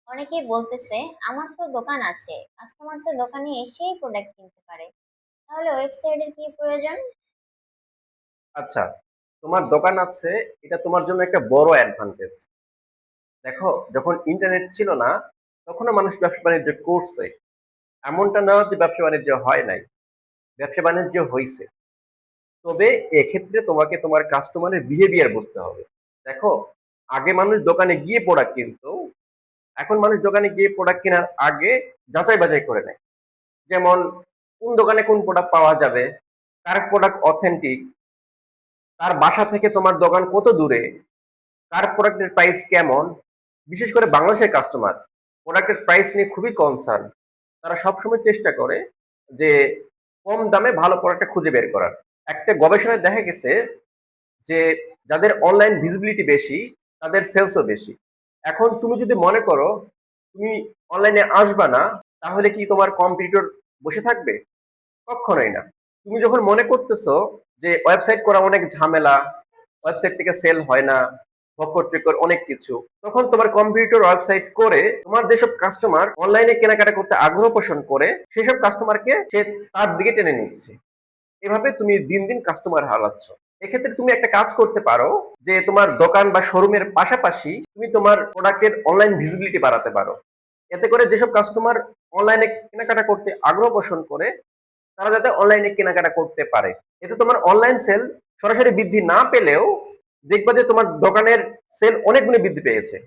অনেকেই বলতেছে আমার তো দোকান আছে, কাস্টমার তো দোকানে এসেই প্রোডাক্ট কিনতে পারে, তাহলে ওয়েবসাইটের কি প্রয়োজন? আচ্ছা, তোমার দোকান আছে, এটা তোমার জন্য একটা বড় অ্যাডভান্টেজ। দেখো, যখন ইন্টারনেট ছিল না তখনও মানুষ ব্যবসা বাণিজ্য করছে। এমনটা না যে ব্যবসা বাণিজ্য হয় নাই, ব্যবসা বাণিজ্য হয়েছে। তবে এক্ষেত্রে তোমাকে তোমার কাস্টমারের বিহেভিয়ার বুঝতে হবে। দেখো, আগে মানুষ দোকানে গিয়ে প্রোডাক্ট কিনতো, এখন মানুষ দোকানে গিয়ে প্রোডাক্ট কেনার আগে যাচাই বাছাই করে নেয়। যেমন, কোন দোকানে কোন প্রোডাক্ট পাওয়া যাবে, কার প্রোডাক্ট অথেন্টিক, তার বাসা থেকে তোমার দোকান কত দূরে, কার প্রোডাক্টের প্রাইস কেমন। বিশেষ করে বাংলাদেশের কাস্টমার প্রোডাক্টের প্রাইস নিয়ে খুবই কনসার্ন। তারা সবসময় চেষ্টা করে যে কম দামে ভালো প্রোডাক্টটা খুঁজে বের করার। একটা গবেষণায় দেখা গেছে যে যাদের অনলাইন ভিজিবিলিটি বেশি তাদের সেলসও বেশি। এখন তুমি যদি মনে করো তুমি অনলাইনে আসবা না, তাহলে কি তোমার কম্পিটিটর বসে থাকবে? কখনোই না। তুমি যখন মনে করতেছো যে ওয়েবসাইট করা অনেক ঝামেলা, ওয়েবসাইট থেকে সেল হয় না, ভক্কর চক্কর অনেক কিছু, তখন তোমার কম্পিউটার ওয়েবসাইট করে তোমার যেসব কাস্টমার অনলাইনে কেনাকাটা করতে আগ্রহ পোষণ করে সেসব কাস্টমারকে সে তার দিকে টেনে নিচ্ছে। এভাবে তুমি দিন দিন কাস্টমার হারাচ্ছ। এক্ষেত্রে তুমি একটা কাজ করতে পারো, যে তোমার দোকান বা শোরুমের পাশাপাশি তুমি তোমার প্রোডাক্টের অনলাইন ভিজিবিলিটি বাড়াতে পারো। এতে করে যেসব কাস্টমার অনলাইনে কেনাকাটা করতে আগ্রহ পোষণ করে তারা যাতে অনলাইনে কেনাকাটা করতে পারে। এতে তোমার অনলাইন সেল সরাসরি বৃদ্ধি না পেলেও দেখবা যে তোমার দোকানের সেল অনেক গুণে বৃদ্ধি পেয়েছে।